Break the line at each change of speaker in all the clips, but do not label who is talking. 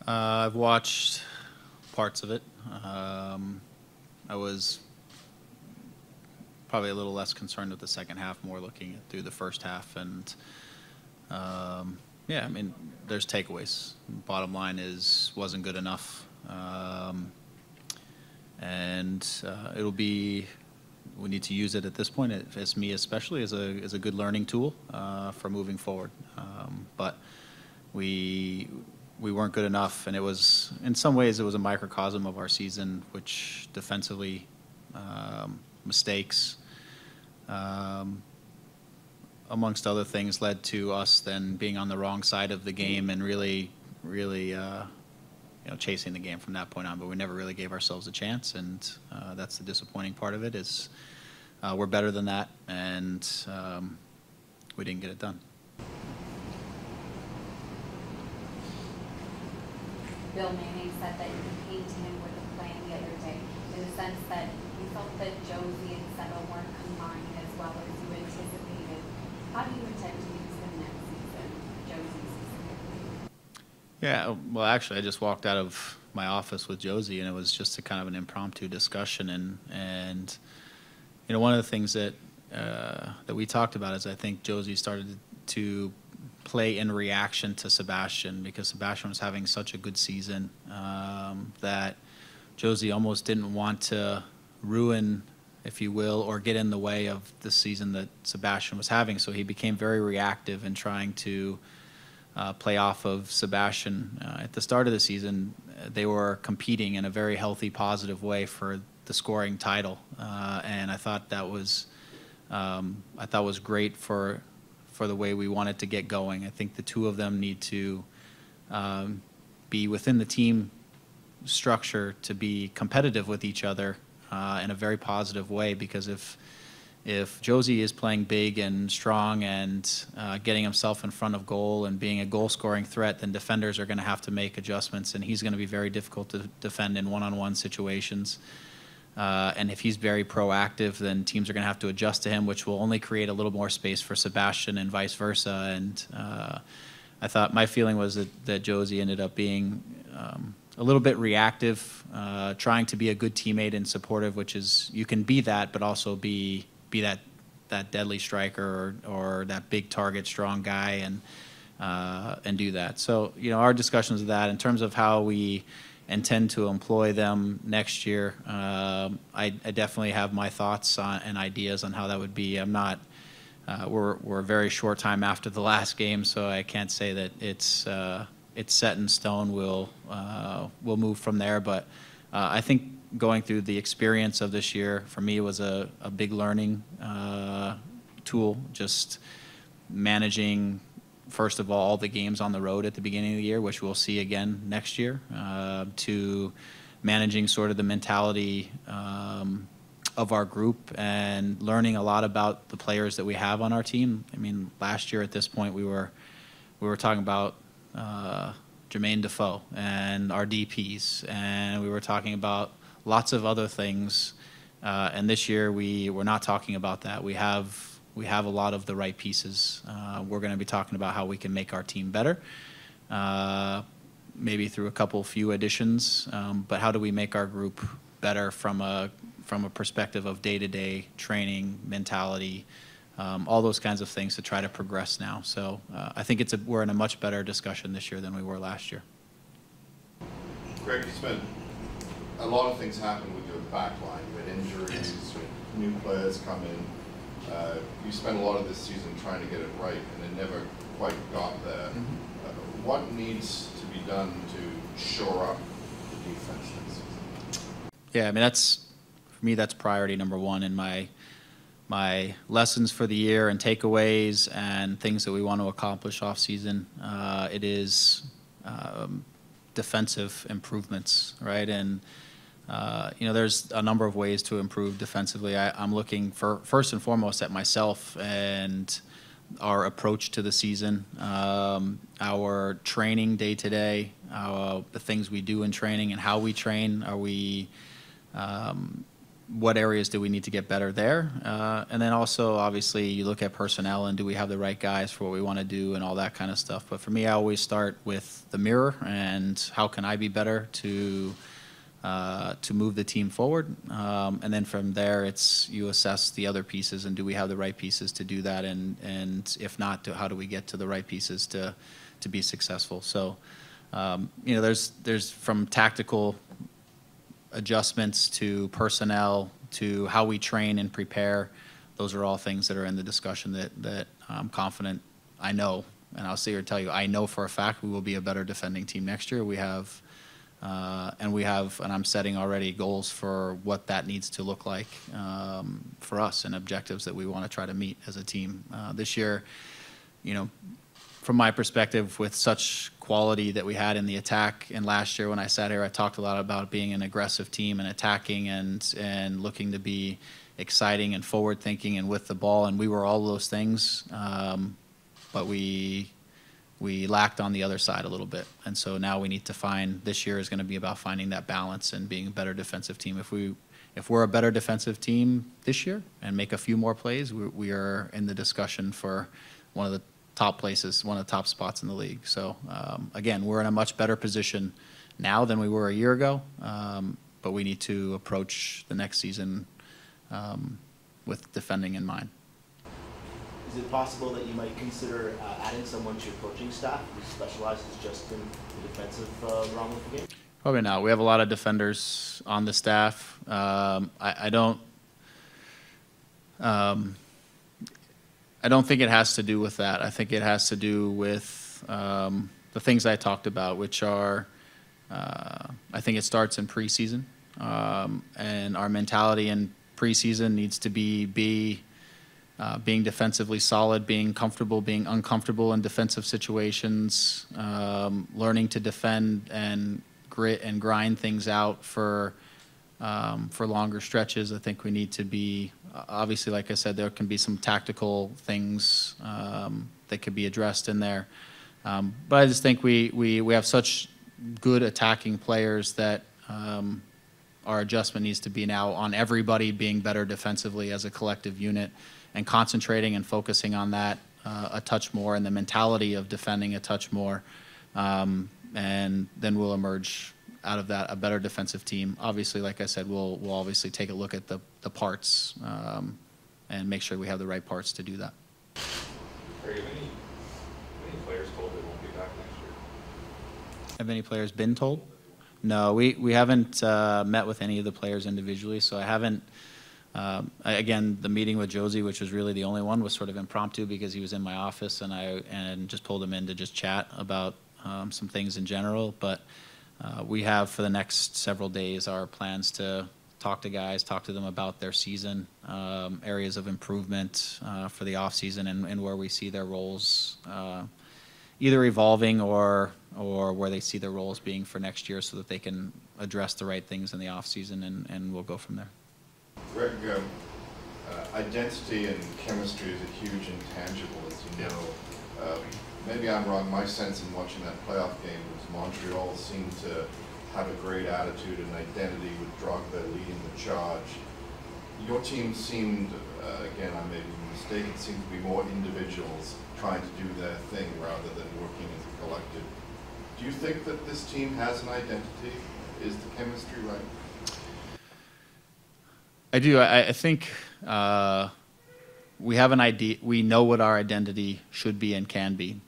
I've watched parts of it. I was probably a little less concerned with the second half, more looking at through the first half. And yeah, I mean, there's takeaways. Bottom line is wasn't good enough, and it'll be. We need to use it at this point, as me especially, as a good learning tool for moving forward. But we weren't good enough, and it was in some ways it was a microcosm of our season, which defensively mistakes, amongst other things, led to us then being on the wrong side of the game and really chasing the game from that point on. But we never really gave ourselves a chance, and that's the disappointing part of it. Is we're better than that, and we didn't get it done.
Bill Manning said that you came to him with a plan the other day, in the sense that you felt that Josie and Settle weren't combined as well as you anticipated. How do you intend to use him next season, Josie specifically?
Yeah, well, actually, I just walked out of my office with Josie, and it was just a kind of an impromptu discussion. And one of the things that we talked about is I think Josie started to play in reaction to Sebastian, because Sebastian was having such a good season that Josie almost didn't want to ruin, if you will, or get in the way of the season that Sebastian was having. So he became very reactive in trying to play off of Sebastian. At the start of the season, they were competing in a very healthy, positive way for the scoring title, and I thought that was great for the way we wanted to get going. I think the two of them need to be within the team structure to be competitive with each other in a very positive way, because if Josie is playing big and strong and getting himself in front of goal and being a goal-scoring threat, then defenders are going to have to make adjustments, and he's going to be very difficult to defend in one-on-one situations. And if he's very proactive, then teams are going to have to adjust to him, which will only create a little more space for Sebastian and vice versa. And I thought my feeling was that Josie ended up being a little bit reactive, trying to be a good teammate and supportive, which is, you can be that, but also be that deadly striker or that big target, strong guy, and do that. So our discussions of that in terms of how we intend to employ them next year. I definitely have my thoughts and ideas on how that would be. I'm not. We're a very short time after the last game, so I can't say that it's set in stone. We'll move from there. But I think going through the experience of this year for me was a big learning tool. Just managing, first of all the games on the road at the beginning of the year, which we'll see again next year, to managing sort of the mentality of our group and learning a lot about the players that we have on our team. I mean, last year at this point we were talking about Jermaine Defoe and our DPs, and we were talking about lots of other things. And this year we're not talking about that. We have a lot of the right pieces. We're going to be talking about how we can make our team better, maybe through a few additions. But how do we make our group better from a perspective of day-to-day training, mentality, all those kinds of things to try to progress now. So I think we're in a much better discussion this year than we were last year.
Greg, a lot of things happened with your back line. You had injuries, you had new players come in. You spent a lot of this season trying to get it right, and it never quite got there. Mm-hmm. What needs to be done to shore up the defense this season?
Yeah, I mean, for me, that's priority number one in my lessons for the year and takeaways and things that we want to accomplish off season. It is defensive improvements, right? And there's a number of ways to improve defensively. I'm looking first and foremost at myself and our approach to the season, our training day to day, the things we do in training and how we train. Are we what areas do we need to get better there? And then also, obviously, you look at personnel and do we have the right guys for what we want to do and all that kind of stuff. But for me, I always start with the mirror and how can I be better to move the team forward. And then from there, it's you assess the other pieces and do we have the right pieces to do that? And if not, how do we get to the right pieces to be successful? So, there's from tactical adjustments to personnel to how we train and prepare. Those are all things that are in the discussion that I'm confident I know, and I'll sit here and tell you, I know for a fact we will be a better defending team next year. We have, and I'm setting already goals for what that needs to look like for us and objectives that we want to try to meet as a team. This year, from my perspective, with such quality that we had in the attack, and last year when I sat here, I talked a lot about being an aggressive team and attacking and looking to be exciting and forward thinking and with the ball, and we were all those things, but we lacked on the other side a little bit, and so now we need to find. This year is going to be about finding that balance and being a better defensive team. If we're a better defensive team this year and make a few more plays, we are in the discussion for one of the top places, one of the top spots in the league. So again, we're in a much better position now than we were a year ago, but we need to approach the next season with defending in mind.
Is it possible that you might consider adding someone to your coaching staff who specializes just in the defensive realm of the game?
Probably not. We have a lot of defenders on the staff. I don't think it has to do with that. I think it has to do with the things I talked about, which are, I think it starts in preseason. And our mentality in preseason needs to be being defensively solid, being comfortable, being uncomfortable in defensive situations, learning to defend and grit and grind things out for longer stretches. I think we need to be, obviously, like I said, there can be some tactical things that could be addressed in there. But I just think we have such good attacking players that our adjustment needs to be now on everybody being better defensively as a collective unit and concentrating and focusing on that a touch more and the mentality of defending a touch more. And then we'll emerge out of that a better defensive team. Obviously, like I said, we'll obviously take a look at the parts and make sure we have the right parts to do that.
Are you any players told they won't be back next year?
Have any players been told? No, we haven't met with any of the players individually, so I haven't. Again, the meeting with Josie, which was really the only one, was sort of impromptu because he was in my office and just pulled him in to just chat about some things in general. But we have for the next several days our plans to talk to guys, talk to them about their season, areas of improvement for the off season, and where we see their roles either evolving or where they see their roles being for next year, so that they can address the right things in the off season, and we'll go from there.
Greg, identity and chemistry is a huge intangible, as you know. Maybe I'm wrong. My sense in watching that playoff game was Montreal seemed to have a great attitude and identity with Drogba leading the charge. Your team seemed, again, I may be mistaken, seemed to be more individuals trying to do their thing rather than working as a collective. Do you think that this team has an identity? Is the chemistry right?
I do. I think we have an idea. We know what our identity should be and can be.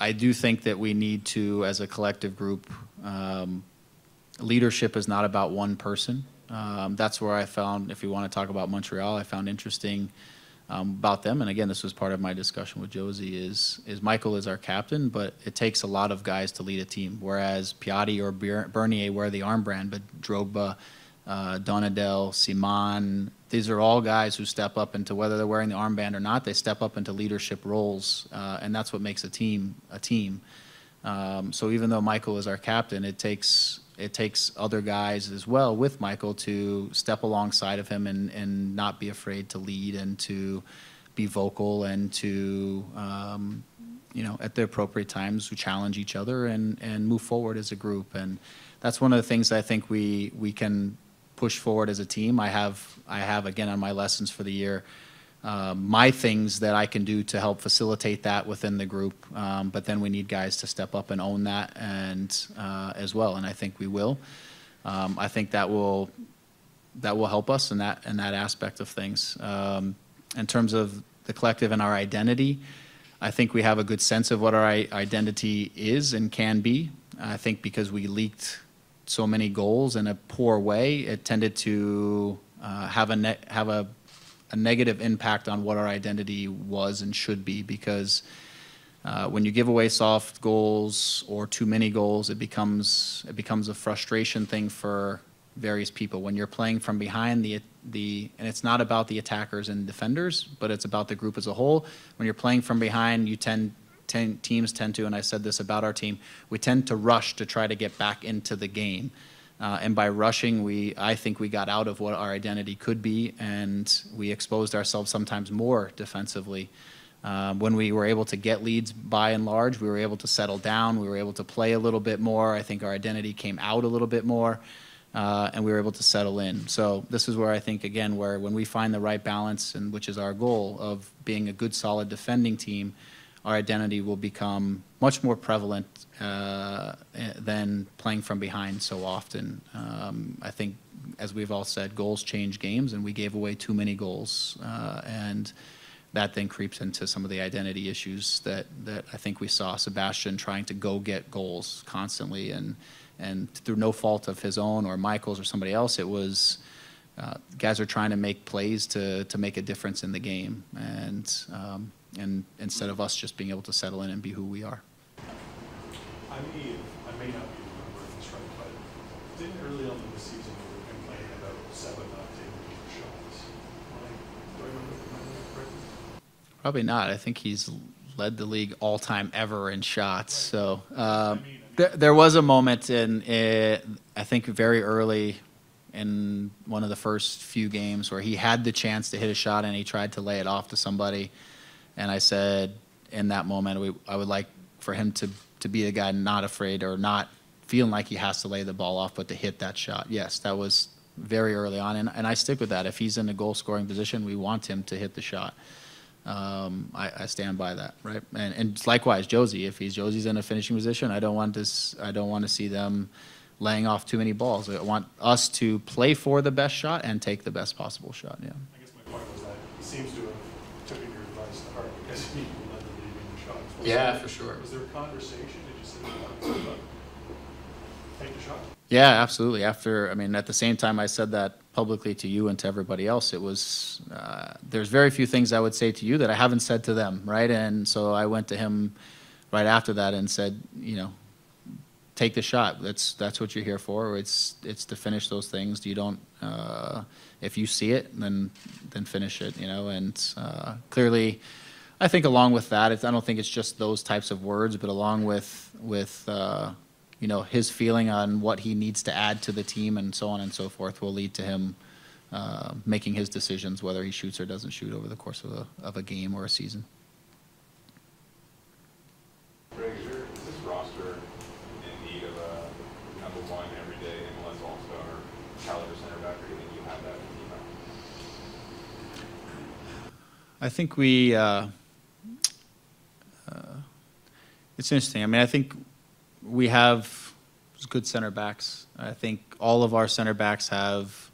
I do think that we need to, as a collective group, leadership is not about one person. That's where I found, if you want to talk about Montreal, I found interesting about them. And again, this was part of my discussion with Josie, is Michael is our captain, but it takes a lot of guys to lead a team. Whereas Piatti or Bernier wear the armband, but Drogba, Donadel, Simon, these are all guys who step up into, whether they're wearing the armband or not, they step up into leadership roles, and that's what makes a team a team. So even though Michael is our captain, it takes other guys as well with Michael to step alongside of him and not be afraid to lead and to be vocal and to at the appropriate times, we challenge each other and move forward as a group. And that's one of the things I think we can push forward as a team. I have again on my lessons for the year, my things that I can do to help facilitate that within the group. But then we need guys to step up and own that and as well. And I think we will. I think that will help us in that aspect of things. In terms of the collective and our identity, I think we have a good sense of what our identity is and can be. I think because we leaked so many goals in a poor way, it tended to have a negative impact on what our identity was and should be, because when you give away soft goals or too many goals, it becomes a frustration thing for various people. When you're playing from behind, and it's not about the attackers and defenders, but it's about the group as a whole. When you're playing from behind, teams tend to, and I said this about our team, we tend to rush to try to get back into the game. And by rushing, I think we got out of what our identity could be, and we exposed ourselves sometimes more defensively. When we were able to get leads by and large, we were able to settle down, we were able to play a little bit more. I think our identity came out a little bit more, and we were able to settle in. So this is where I think, again, when we find the right balance, and which is our goal of being a good, solid defending team, our identity will become much more prevalent than playing from behind so often. I think, as we've all said, goals change games, and we gave away too many goals. And that then creeps into some of the identity issues that I think we saw Sebastian trying to go get goals constantly, and through no fault of his own or Michael's or somebody else, it was guys are trying to make plays to make a difference in the game, and instead of us just being able to settle in and be who we are.
I may not be remembering this right, but didn't early on in the season we were complaining about 7 not taking shots? Do I remember that correctly?
Probably not. I think he's led the league all-time ever in shots. Right. So there was a moment I think very early in one of the first few games where he had the chance to hit a shot and he tried to lay it off to somebody. And I said, in that moment, I would like for him to be the guy not afraid or not feeling like he has to lay the ball off, but to hit that shot. Yes, that was very early on, and I stick with that. If he's in a goal-scoring position, we want him to hit the shot. I stand by that, right? And likewise, Josie. If Josie's in a finishing position, I don't want to see them laying off too many balls. I want us to play for the best shot and take the best possible shot. Yeah.
I guess my point was that he seems to have taken your advice to heart because he led the league in shots.
Yeah, for sure.
Was there a conversation? Did you sit down and take the shot?
Yeah, absolutely. At the same time I said that publicly to you and to everybody else, it was, there's very few things I would say to you that I haven't said to them, right? And so I went to him right after that and said, take the shot. That's what you're here for. It's to finish those things. You don't, if you see it, then finish it, and clearly, I think along with that, I don't think it's just those types of words, but along with his feeling on what he needs to add to the team and so on and so forth will lead to him making his decisions, whether he shoots or doesn't shoot over the course of a game or a season.
Greg, is this roster in need of a number one everyday MLS All-Star caliber center back, or do you think you have that in the team?
I think it's interesting. I think we have good center backs. I think all of our center backs have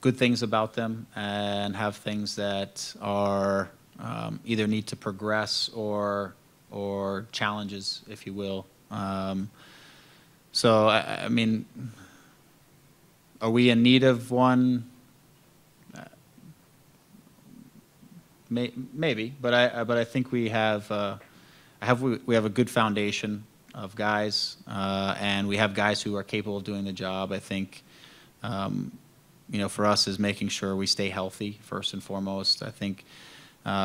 good things about them and have things that are either need to progress or challenges, if you will. So, are we in need of one? Maybe, but I think we have we have a good foundation of guys, and we have guys who are capable of doing the job. I think, for us is making sure we stay healthy first and foremost. I think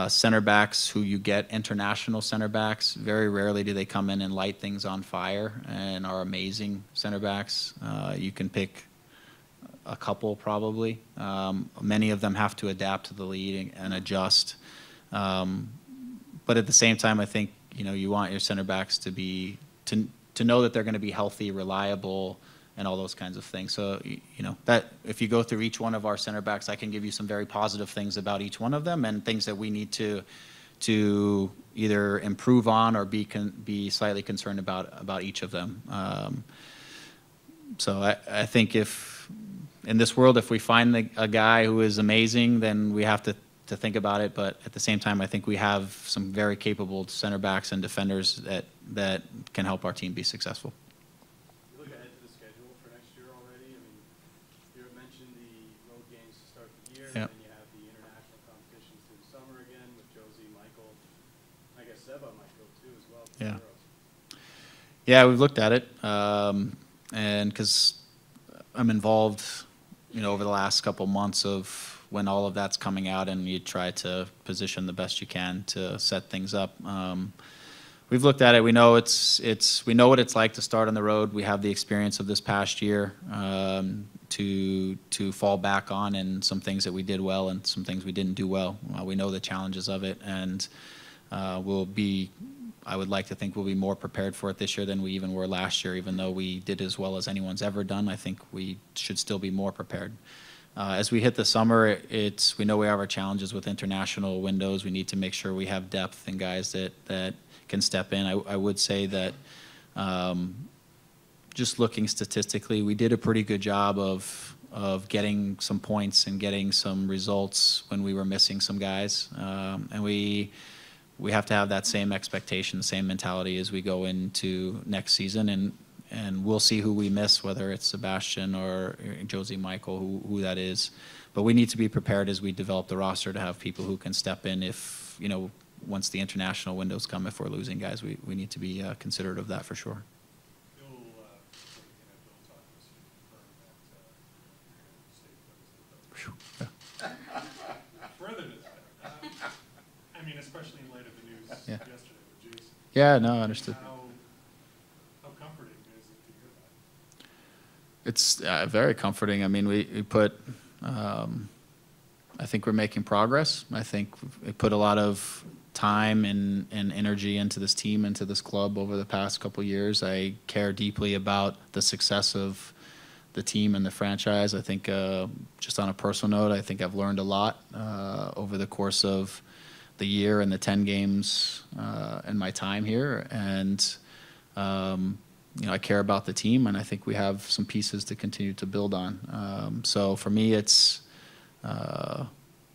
center backs who you get, international center backs, very rarely do they come in and light things on fire and are amazing center backs. You can pick a couple probably. Many of them have to adapt to the league and adjust. But at the same time, I think you want your center backs to be to know that they're going to be healthy, reliable, and all those kinds of things. So, that if you go through each one of our center backs, I can give you some very positive things about each one of them and things that we need to either improve on or be slightly concerned about each of them. So I think if in this world, if we find a guy who is amazing, then we have to think about it. But at the same time, I think we have some very capable center backs and defenders that can help our team be successful.
You look ahead to the schedule for next year already. I mean, you had mentioned the road games to start the year,
Yep.
and then you have the international competitions through the summer again with Josie, Michael. I guess Seba might go too as well. To
Yeah.
Euros.
Yeah, we've looked at it, and because I'm involved, over the last couple months of when all of that's coming out, and you try to position the best you can to set things up. We've looked at it. We know we know what it's like to start on the road. We have the experience of this past year to fall back on, and some things that we did well and some things we didn't do well. We know the challenges of it, and I would like to think we'll be more prepared for it this year than we even were last year. Even though we did as well as anyone's ever done, I think we should still be more prepared. As we hit the summer, we know we have our challenges with international windows. We need to make sure we have depth and guys that can step in. I would say that just looking statistically, we did a pretty good job of getting some points and getting some results when we were missing some guys. And we have to have that same expectation, the same mentality as we go into next season. And we'll see who we miss, whether it's Sebastian or Josie Michael, who that is. But we need to be prepared as we develop the roster to have people who can step in if, once the international windows come, if we're losing guys, we need to be considerate of that for sure.
Bill, Bill talked to us to confirm that further to that. I mean, especially in light of the news
Yeah.
yesterday with Jason.
Yeah, no, understood.
How comforting is it to hear that?
It's very comforting. I mean, we put, I think we're making progress. I think we put a lot of time and energy into this team, into this club over the past couple of years. I care deeply about the success of the team and the franchise. I think just on a personal note, I think I've learned a lot over the course of the year and the 10 games in my time here. And I care about the team, and I think we have some pieces to continue to build on. So for me, it's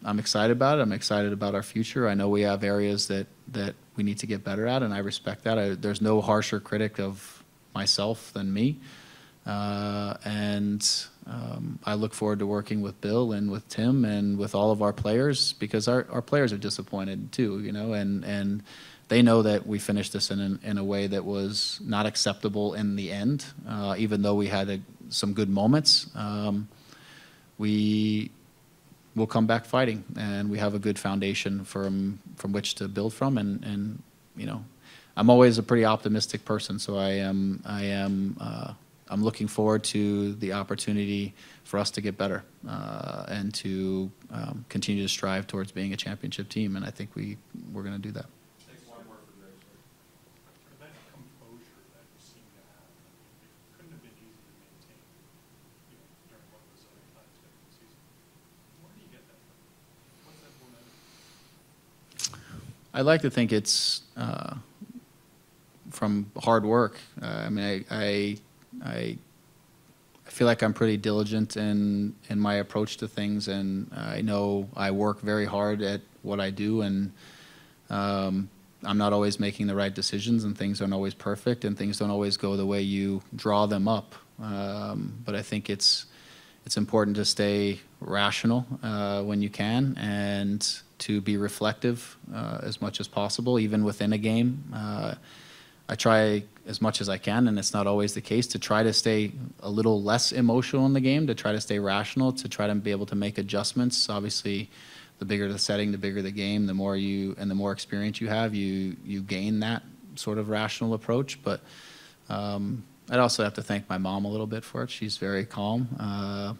I'm excited about it. I'm excited about our future. I know we have areas that we need to get better at, and I respect that. There's no harsher critic of myself than me. I look forward to working with Bill and with Tim and with all of our players, because our players are disappointed too, and they know that we finished this in a way that was not acceptable in the end, even though we had some good moments. We will come back fighting, and we have a good foundation from which to build from. And I'm always a pretty optimistic person, so I'm looking forward to the opportunity for us to get better and to continue to strive towards being a championship team, and I think we're going to do that.
One more for Greg. That composure that you seem to have, it couldn't have been easy to maintain, during what was an unexpected season. Where do you get that from? What's that born out of?
I like to think it's from hard work. I mean, I feel like I'm pretty diligent in my approach to things, and I know I work very hard at what I do, and I'm not always making the right decisions, and things aren't always perfect, and things don't always go the way you draw them up. But I think it's important to stay rational when you can, and to be reflective as much as possible, even within a game. I try as much as I can, and it's not always the case, to try to stay a little less emotional in the game, to try to stay rational, to try to be able to make adjustments. Obviously, the bigger the setting, the bigger the game, the more experience you have, you gain that sort of rational approach. But I'd also have to thank my mom a little bit for it. She's very calm,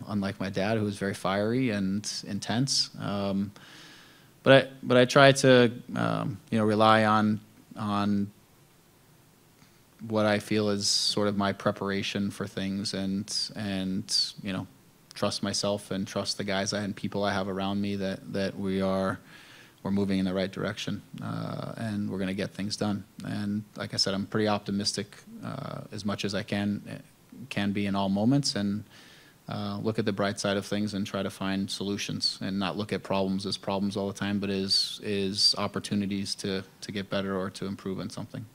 unlike my dad, who is very fiery and intense. But I try to rely on on what I feel is sort of my preparation for things, and you know, trust myself and trust the guys and people I have around me that we're moving in the right direction, and we're going to get things done. And like I said, I'm pretty optimistic as much as I can be in all moments, and look at the bright side of things and try to find solutions, and not look at problems as problems all the time, but as opportunities to get better or to improve on something.